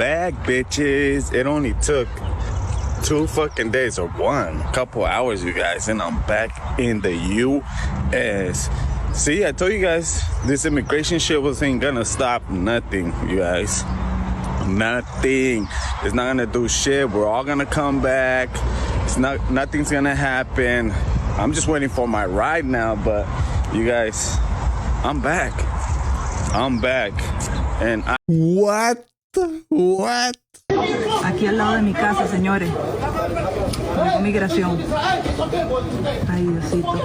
back, bitches. It only took 2 fucking days or a couple hours, you guys, and I'm back in the U.S. See, I told you guys this immigration shit wasn't gonna stop nothing, you guys. Nothing. It's not gonna do shit. We're all gonna come back. Nothing's gonna happen. I'm just waiting for my ride now, but you guys, I'm back. And What? Aquí al lado de mi casa, señores. Migración. Ay, Diosito. Ay, Diosito.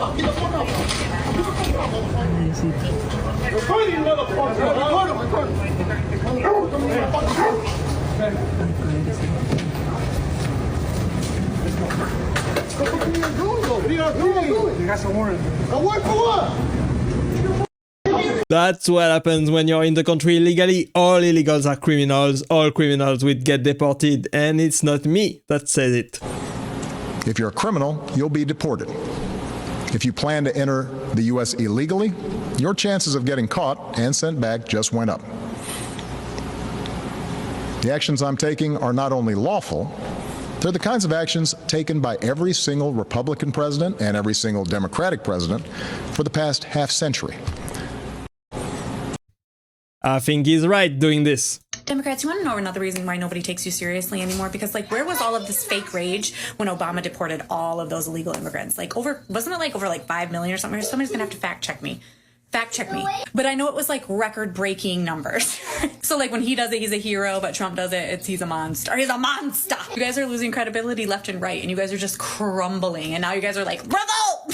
That's what happens when you're in the country illegally. All illegals are criminals. All criminals will get deported. And it's not me that says it. If you're a criminal, you'll be deported. If you plan to enter the U.S. illegally, your chances of getting caught and sent back just went up. The actions I'm taking are not only lawful, they're the kinds of actions taken by every single Republican president and every single Democratic president for the past half century. I think he's right doing this. Democrats, you want to know another reason why nobody takes you seriously anymore? Because, like, where was all of this fake rage when Obama deported all of those illegal immigrants? Like, wasn't it over 5 million or something? Somebody's gonna have to fact check me. But I know it was record-breaking numbers. So when he does it, he's a hero, but Trump does it, he's a monster. He's a monster! You guys are losing credibility left and right, and you guys are just crumbling, and now you guys are revolt!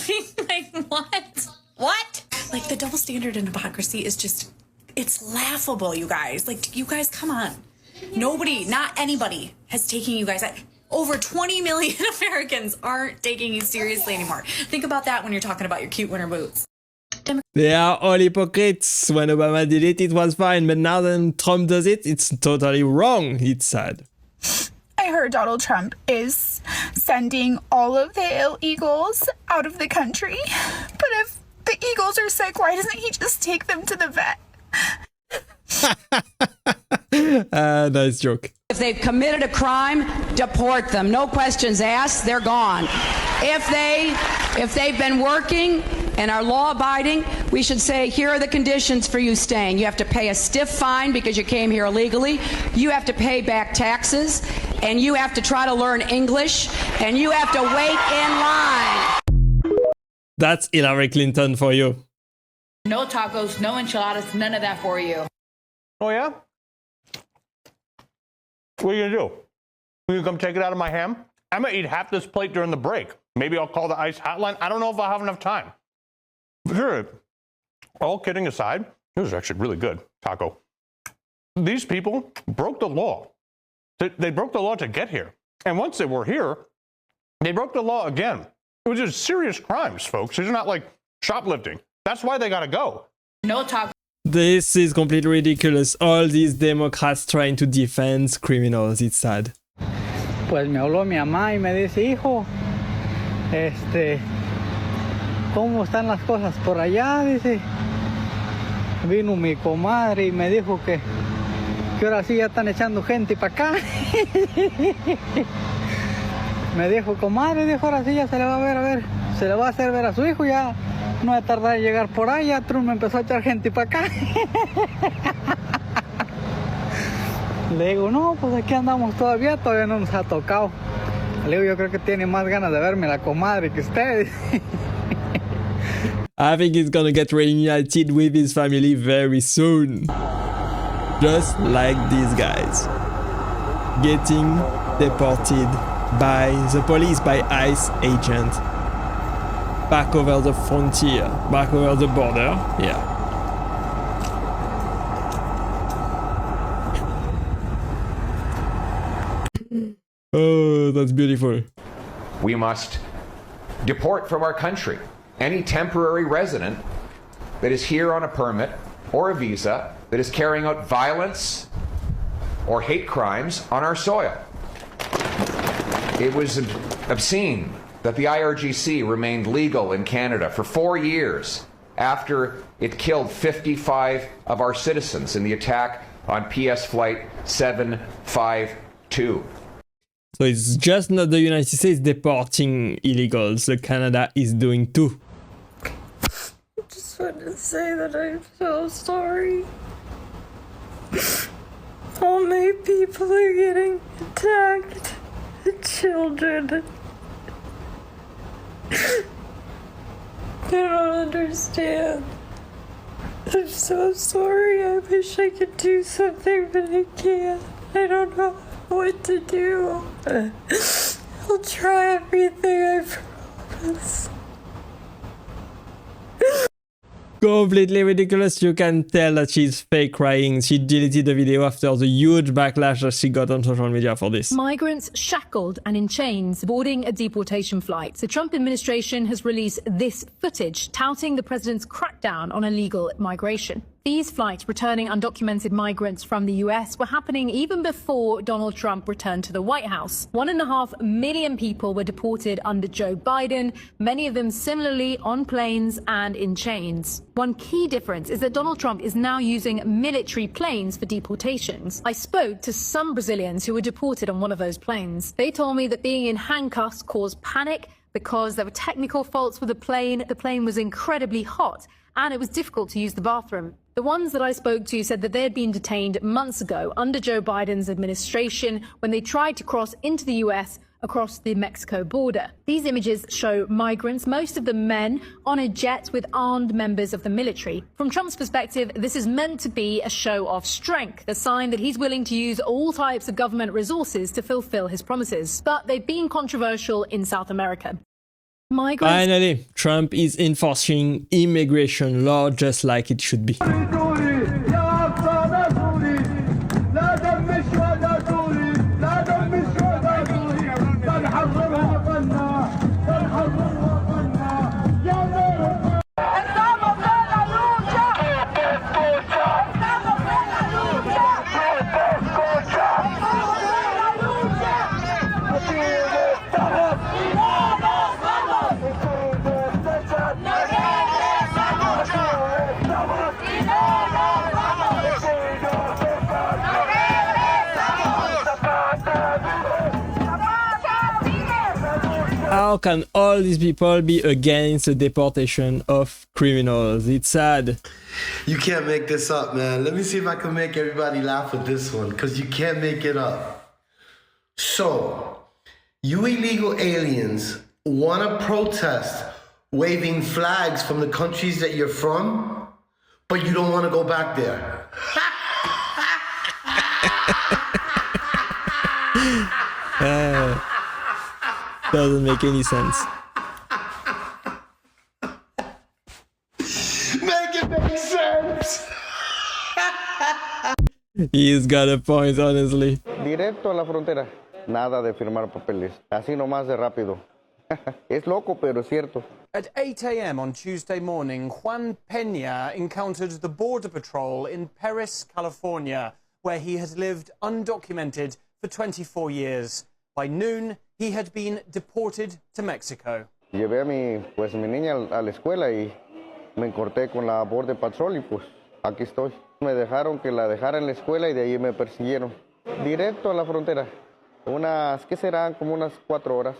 What? The double standard and hypocrisy is just, it's laughable, you guys. You guys, come on. Nobody, not anybody, has taken you guys. Over 20 million Americans aren't taking you seriously anymore. Think about that when you're talking about your cute winter boots. They are all hypocrites. When Obama did it, it was fine. But now that Trump does it, it's totally wrong. It's sad. I heard Donald Trump is sending all of the illegals out of the country. But if the eagles are sick, why doesn't he just take them to the vet? Nice joke. If they've committed a crime, deport them. No questions asked, they're gone. If they've been working and are law-abiding, we should say, here are the conditions for you staying. You have to pay a stiff fine because you came here illegally. You have to pay back taxes, and you have to try to learn English, and you have to wait in line. That's Hillary Clinton for you. No tacos, no enchiladas, none of that for you. Oh, yeah? What are you going to do? Will you come take it out of my ham? I'm going to eat half this plate during the break. Maybe I'll call the ICE hotline. I don't know if I'll have enough time. Here, all kidding aside, it was actually really good, taco. These people broke the law. They broke the law to get here. And once they were here, they broke the law again. It was just serious crimes, folks. These are not shoplifting. That's why they got to go. No tacos. This is completely ridiculous. All these Democrats trying to defend criminals. It's sad. Pues me habló mi mamá y me dice, hijo, ¿cómo están las cosas por allá? Dice, vino mi comadre y me dijo que ahora sí ya están echando gente para acá. Me dijo, comadre, dijo, ahora sí ya se le va a ver, se le va a hacer ver a su hijo, ya no va a tardar en llegar por allá. Trump me empezó a echar gente para acá. Le digo, no, pues aquí andamos todavía no nos ha tocado. Le digo, yo creo que tiene más ganas de verme la comadre que ustedes. I think he's gonna get reunited with his family very soon. Just like these guys. Getting deported by the police, by ICE agent. Back over the frontier, back over the border, yeah. Oh, that's beautiful. We must deport from our country any temporary resident that is here on a permit or a visa that is carrying out violence or hate crimes on our soil. It was obscene that the IRGC remained legal in Canada for 4 years after it killed 55 of our citizens in the attack on PS Flight 752. So it's just not the United States deporting illegals, Canada is doing too. I just want to say that I'm so sorry. How many people are getting attacked? Children. I don't understand. I'm so sorry. I wish I could do something, but I can't. I don't know what to do. I'll try everything, I promise. Completely ridiculous. You can tell that she's fake crying. She deleted the video after the huge backlash that she got on social media for this. Migrants shackled and in chains boarding a deportation flight. The Trump administration has released this footage touting the president's crackdown on illegal migration. These flights returning undocumented migrants from the US were happening even before Donald Trump returned to the White House. 1.5 million people were deported under Joe Biden, many of them similarly on planes and in chains. One key difference is that Donald Trump is now using military planes for deportations. I spoke to some Brazilians who were deported on one of those planes. They told me that being in handcuffs caused panic because there were technical faults with the plane. The plane was incredibly hot and it was difficult to use the bathroom. The ones that I spoke to said that they had been detained months ago under Joe Biden's administration when they tried to cross into the US across the Mexico border. These images show migrants, most of them men, on a jet with armed members of the military. From Trump's perspective, this is meant to be a show of strength, a sign that he's willing to use all types of government resources to fulfill his promises. But they've been controversial in South America. Finally, Trump is enforcing immigration law just like it should be. How can all these people be against the deportation of criminals? It's sad. You can't make this up, man. Let me see if I can make everybody laugh with this one, because you can't make it up. So, you illegal aliens want to protest waving flags from the countries that you're from, but you don't want to go back there. Doesn't make any sense. Make it make sense! He's got a point, honestly. Directo a la frontera. Nada de firmar papeles. Así nomás de rápido. Es loco, pero es cierto. At 8 a.m. on Tuesday morning, Juan Peña encountered the Border Patrol in Perris, California, where he has lived undocumented for 24 years. By noon, he had been deported to Mexico. Llevé a mi niña a la escuela y me encorté con la Border Patrol y pues aquí estoy. Me dejaron que la dejara en la escuela y de ahí me persiguieron. Directo a la frontera. ¿Qué serán? Como unas 4 horas.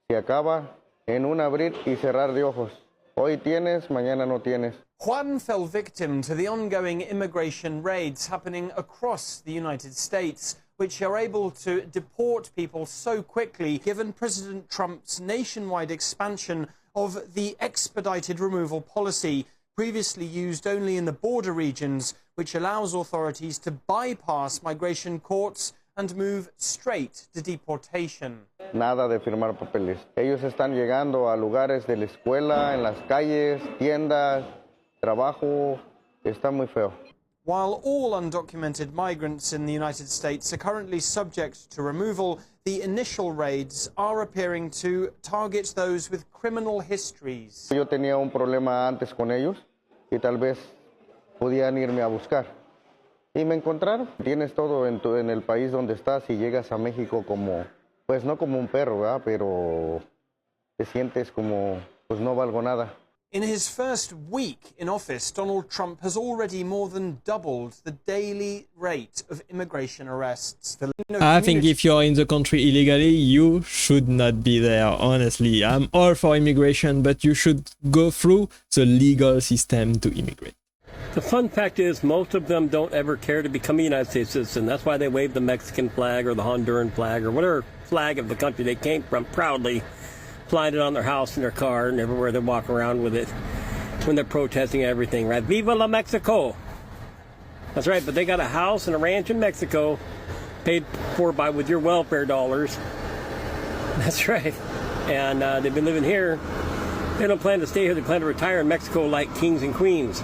Se acaba en un abrir y cerrar de ojos. Hoy tienes, mañana no tienes. Juan fell victim to the ongoing immigration raids happening across the United States, which are able to deport people so quickly, given President Trump's nationwide expansion of the expedited removal policy, previously used only in the border regions, which allows authorities to bypass migration courts and move straight to deportation. Nada de firmar papeles. Ellos están llegando a lugares de la escuela, en las calles, tiendas, trabajo. Está muy feo. While all undocumented migrants in the United States are currently subject to removal, the initial raids are appearing to target those with criminal histories. Yo tenía un problema antes con ellos y tal vez podían irme a buscar. Y me encontraron. Tienes todo en el país donde estás y llegas a México como, pues no como un perro, ¿verdad? Pero te sientes como, pues no valgo nada. In his first week in office, Donald Trump has already more than doubled the daily rate of immigration arrests. I think if you're in the country illegally, you should not be there, honestly. I'm all for immigration, but you should go through the legal system to immigrate. The fun fact is most of them don't ever care to become a United States citizen. That's why they wave the Mexican flag or the Honduran flag or whatever flag of the country they came from proudly, flying it on their house and their car and everywhere they walk around with it when they're protesting everything, right? Viva la Mexico! That's right, but they got a house and a ranch in Mexico paid for with your welfare dollars. That's right. And they've been living here. They don't plan to stay here. They plan to retire in Mexico like kings and queens.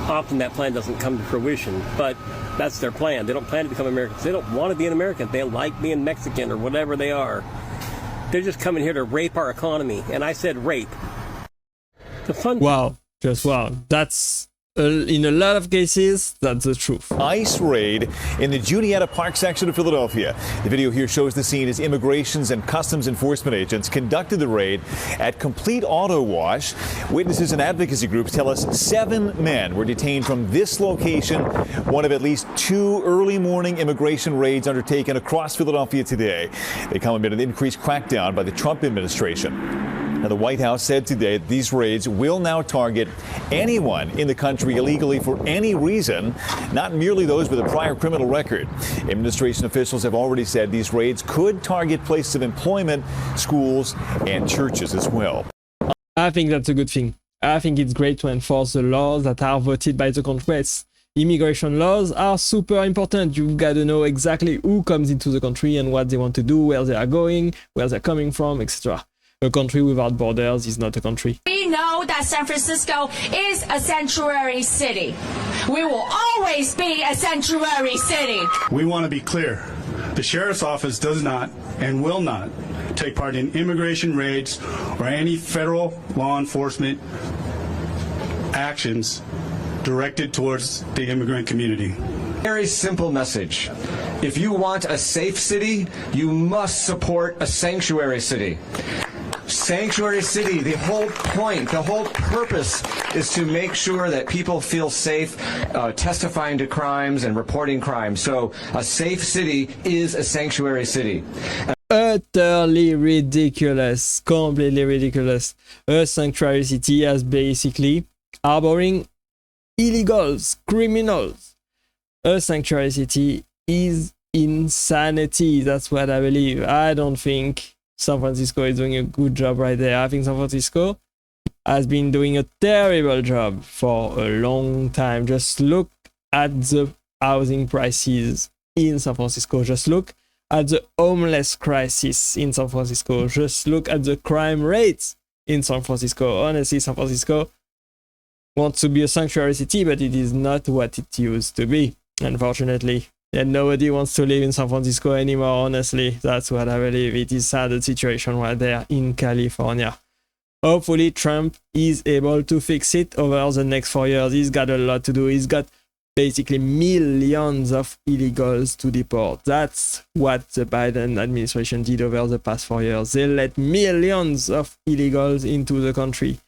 Often that plan doesn't come to fruition, but that's their plan. They don't plan to become Americans. They don't want to be an American. They like being Mexican or whatever they are. They're just coming here to rape our economy. And I said rape. Wow, just wow. That's, in a lot of cases, that's the truth. ICE raid in the Juniata Park section of Philadelphia. The video here shows the scene as Immigrations and Customs Enforcement agents conducted the raid at Complete Auto Wash. Witnesses and advocacy groups tell us 7 men were detained from this location, one of at least 2 early morning immigration raids undertaken across Philadelphia today. They come amid an increased crackdown by the Trump administration. Now, the White House said today that these raids will now target anyone in the country illegally for any reason, not merely those with a prior criminal record. Administration officials have already said these raids could target places of employment, schools, and churches as well. I think that's a good thing. I think it's great to enforce the laws that are voted by the Congress. Immigration laws are super important. You gotta know exactly who comes into the country and what they want to do, where they are going, where they're coming from, etc. A country without borders is not a country. We know that San Francisco is a sanctuary city. We will always be a sanctuary city. We want to be clear. The Sheriff's Office does not and will not take part in immigration raids or any federal law enforcement actions directed towards the immigrant community. Very simple message. If you want a safe city, you must support a sanctuary city. Sanctuary city, the whole point, the whole purpose is to make sure that people feel safe testifying to crimes and reporting crimes. So a safe city is a sanctuary city. Utterly ridiculous, completely ridiculous. A sanctuary city as basically harboring illegals, criminals. A sanctuary city is insanity. That's what I believe. I don't think San Francisco is doing a good job right there. I think San Francisco has been doing a terrible job for a long time. Just look at the housing prices in San Francisco. Just look at the homeless crisis in San Francisco. Just look at the crime rates in San Francisco. Honestly, San Francisco wants to be a sanctuary city, but it is not what it used to be, unfortunately. And nobody wants to live in San Francisco anymore, honestly. That's what I believe. It is sad, the situation right there in California. Hopefully, Trump is able to fix it over the next 4 years. He's got a lot to do. He's got basically millions of illegals to deport. That's what the Biden administration did over the past 4 years. They let millions of illegals into the country.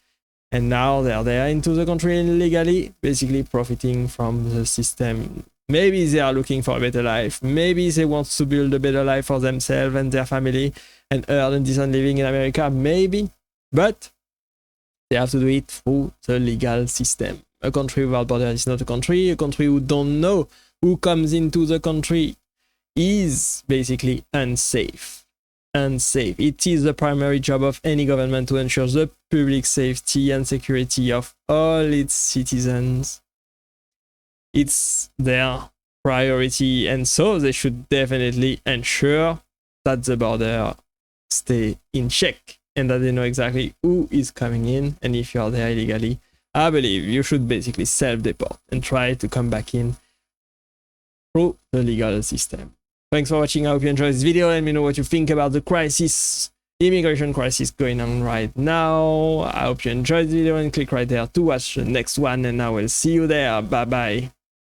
And now they're there into the country illegally, basically profiting from the system. Maybe they are looking for a better life. Maybe they want to build a better life for themselves and their family and earn a decent living in America. Maybe. But they have to do it through the legal system. A country without borders is not a country. A country who don't know who comes into the country is basically unsafe. Unsafe. It is the primary job of any government to ensure the public safety and security of all its citizens. It's their priority, and so they should definitely ensure that the border stay in check and that they know exactly who is coming in. And if you are there illegally, I believe you should basically self-deport and try to come back in through the legal system. Thanks for watching. I hope you enjoyed this video. Let me know what you think about the crisis, immigration crisis going on right now. I hope you enjoyed the video and click right there to watch the next one, and I will see you there. Bye bye.